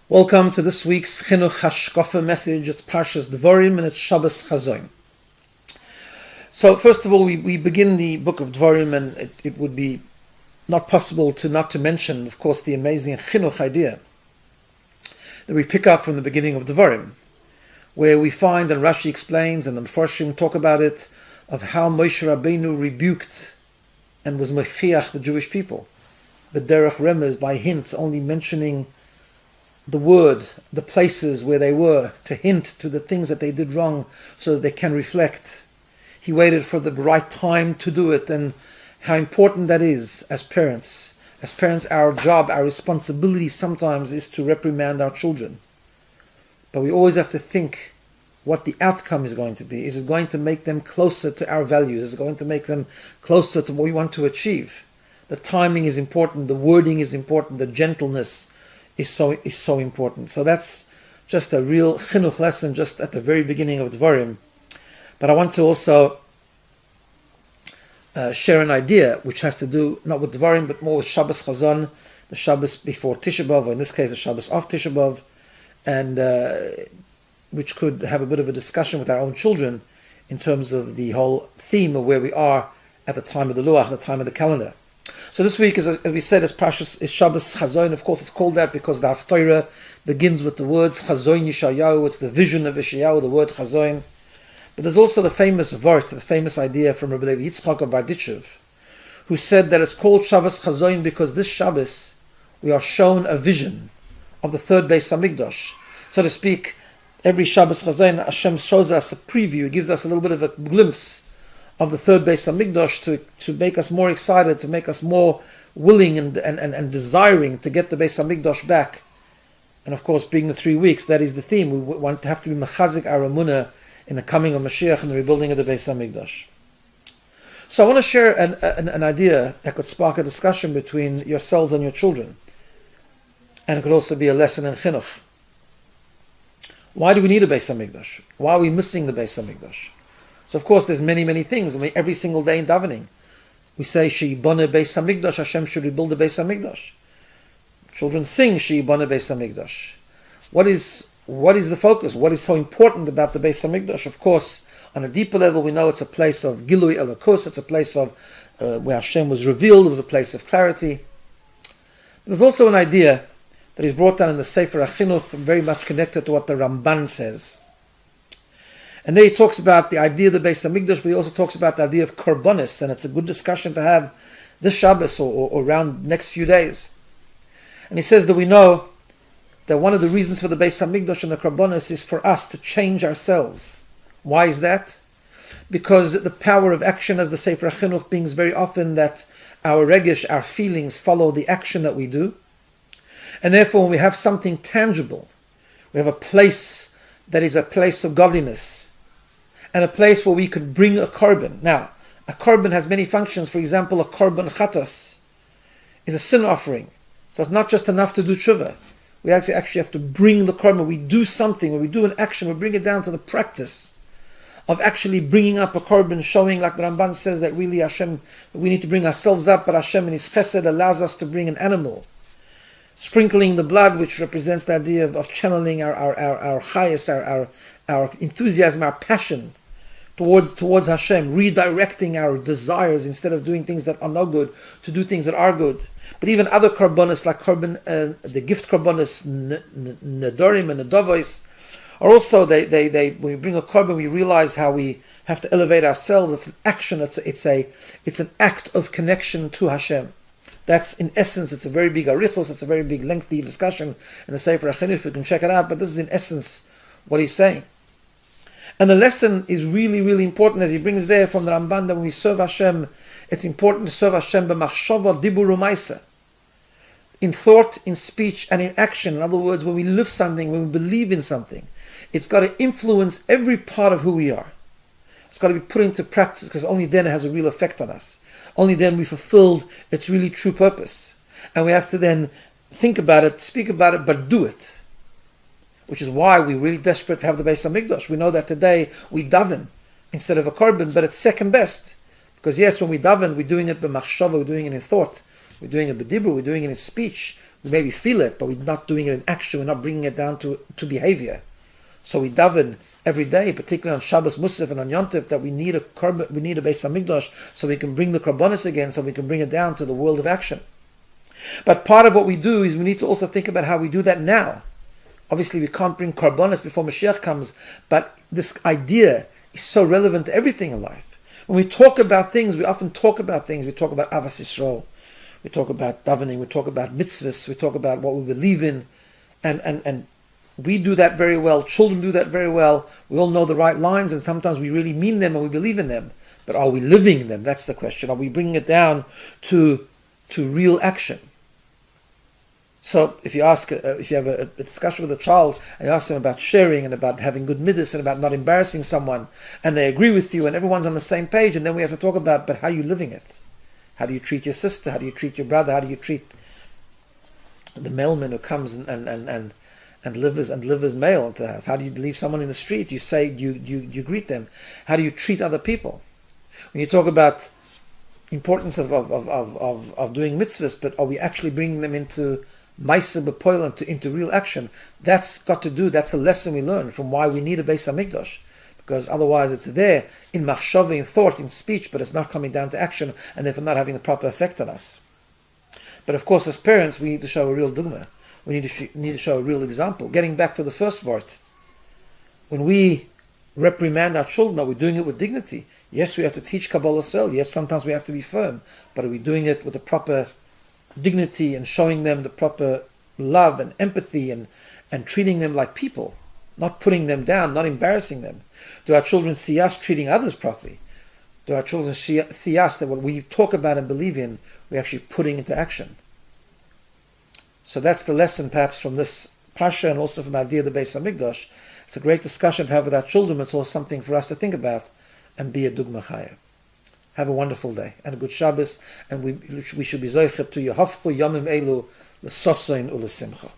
Welcome to this week's Chinuch Hashkafa message. It's Parshas Dvarim and it's Shabbos Chazon. So first of all, we begin the book of Dvarim, and it would be not possible not to mention, of course, the amazing Chinuch idea that we pick up from the beginning of Dvarim, where we find, and Rashi explains, and the Mefarshim talk about it, of how Moshe Rabbeinu rebuked and was mechiach the Jewish people. B'derech remez, by hint, only mentioning the word, the places where they were, to hint to the things that they did wrong so that they can reflect. He waited for the right time to do it, and how important that is as parents. As parents, our job, our responsibility sometimes is to reprimand our children. But we always have to think what the outcome is going to be. Is it going to make them closer to our values? Is it going to make them closer to what we want to achieve? The timing is important, the wording is important, the gentleness is so important. So that's just a real chinuch lesson just at the very beginning of Dvarim. But I want to also share an idea which has to do not with Dvarim but more with Shabbos Chazon, the Shabbos before Tisha B'Av, or in this case the Shabbos of Tisha B'Av, and which could have a bit of a discussion with our own children in terms of the whole theme of where we are at the time of the Luach, the time of the calendar. So this week, as we said, is Shabbos Chazon. Of course, it's called that because the Haftorah begins with the words Chazon Yeshayahu. It's the vision of Yeshayahu, the word Chazon. But there's also the famous vort, the famous idea from Rabbi Yitzchak of Barditchev, who said that it's called Shabbos Chazon because this Shabbos we are shown a vision of the third Beis Hamikdash. So to speak, every Shabbos Chazon, Hashem shows us a preview, gives us a little bit of a glimpse of the third Beis Hamikdash to make us more excited, to make us more willing and desiring to get the Beis Hamikdash back. And of course, being the 3 weeks, that is the theme. We want to have to be mechazik our emunah in the coming of Mashiach and the rebuilding of the Beis Hamikdash. So I want to share an idea that could spark a discussion between yourselves and your children. And it could also be a lesson in chinuch. Why do we need a Beis Hamikdash? Why are we missing the Beis Hamikdash? So of course there's many things. I mean, every single day in davening we say She'ibana Beis Hamikdash, Hashem should rebuild the Beis Hamikdash. Children sing She'ibana Beis Hamikdash. What is the focus? What is so important about the Beis Hamikdash? Of course, on a deeper level we know it's a place of Gilui Elokus, it's a place of where Hashem was revealed, it was a place of clarity. But there's also an idea that is brought down in the Sefer HaChinuch, very much connected to what the Ramban says. And there he talks about the idea of the Beis Hamikdash, but he also talks about the idea of korbanos, and it's a good discussion to have this Shabbos or around the next few days. And he says that we know that one of the reasons for the Beis Hamikdash and the korbanos is for us to change ourselves. Why is that? Because the power of action, as the Sefer HaChinuch brings very often, that our regesh, our feelings, follow the action that we do. And therefore, when we have something tangible, we have a place that is a place of godliness, and a place where we could bring a korban. Now, a korban has many functions. For example, a korban chatas is a sin offering. So it's not just enough to do tshuva. We actually have to bring the korban. We do something, when we do an action, we bring it down to the practice of actually bringing up a korban, showing, like the Ramban says, that really Hashem, we need to bring ourselves up, but Hashem in His chesed allows us to bring an animal. Sprinkling the blood, which represents the idea of channeling our chayas, our enthusiasm, our passion towards Hashem, redirecting our desires instead of doing things that are no good to do things that are good. But even other korbanos, like the gift korbanos, nedorim and nedavos, are also they when we bring a korban, we realize how we have to elevate ourselves. It's an action. It's an act of connection to Hashem. That's, in essence, it's a very big arichos, it's a very big lengthy discussion in the Sefer HaChinuch. You can check it out, but this is in essence what he's saying. And the lesson is really important, as he brings there from the Ramban, that when we serve Hashem, it's important to serve Hashem b'machshava dibur u'maisa, in thought, in speech, and in action. In other words, when we live something, when we believe in something, it's got to influence every part of who we are. It's got to be put into practice, because only then it has a real effect on us. Only then we fulfilled its really true purpose. And we have to then think about it, speak about it, but do it. Which is why we're really desperate to have the Beis Hamikdash. We know that today we daven instead of a korban, but it's second best. Because yes, when we daven, we're doing it b'machshava, we're doing it in thought, we're doing it b'dibur, we're doing it in speech, We maybe feel it, but we're not doing it in action. We're not bringing it down to behavior. So we daven every day, particularly on Shabbos Musaf and on Yom Tov, that we need a Beis Hamikdash so we can bring the Karbonis again, so we can bring it down to the world of action. But part of what we do is we need to also think about how we do that now. Obviously, we can't bring Karbonis before Mashiach comes, but this idea is so relevant to everything in life. When we talk about things, we often talk about things. We talk about Avas Yisrael, we talk about davening, we talk about mitzvahs, we talk about what we believe in, and we do that very well. Children do that very well. We all know the right lines, and sometimes we really mean them and we believe in them. But are we living them? That's the question. Are we bringing it down to real action? So if you have a discussion with a child and you ask them about sharing and about having good midas and about not embarrassing someone, and they agree with you and everyone's on the same page, and then we have to talk about, but how are you living it? How do you treat your sister? How do you treat your brother? How do you treat the mailman who comes and delivers mail into the house? How do you leave someone in the street? You greet them. How do you treat other people? When you talk about importance of doing mitzvahs, but are we actually bringing them into Maisa B'Poil, into real action? That's a lesson we learn from why we need a Beis Hamikdash. Because otherwise it's there in machshava, in thought, in speech, but it's not coming down to action, and therefore not having the proper effect on us. But of course, as parents, we need to show a real dugma. We need to show a real example. Getting back to the first word, when we reprimand our children, are we doing it with dignity? Yes, we have to teach Kabbalah Sol. Yes, sometimes we have to be firm, but are we doing it with the proper dignity and showing them the proper love and empathy and treating them like people, not putting them down, not embarrassing them? Do our children see us treating others properly? Do our children see us that what we talk about and believe in, we're actually putting into action? So that's the lesson perhaps from this Pasha and also from the idea of the Beis Hamikdash. It's a great discussion to have with our children. It's also something for us to think about and be a Dugma Chaya. Have a wonderful day and a good Shabbos, and we should be zoichet to Yehafchu Yomim Elu l'sosain u'lesimcha.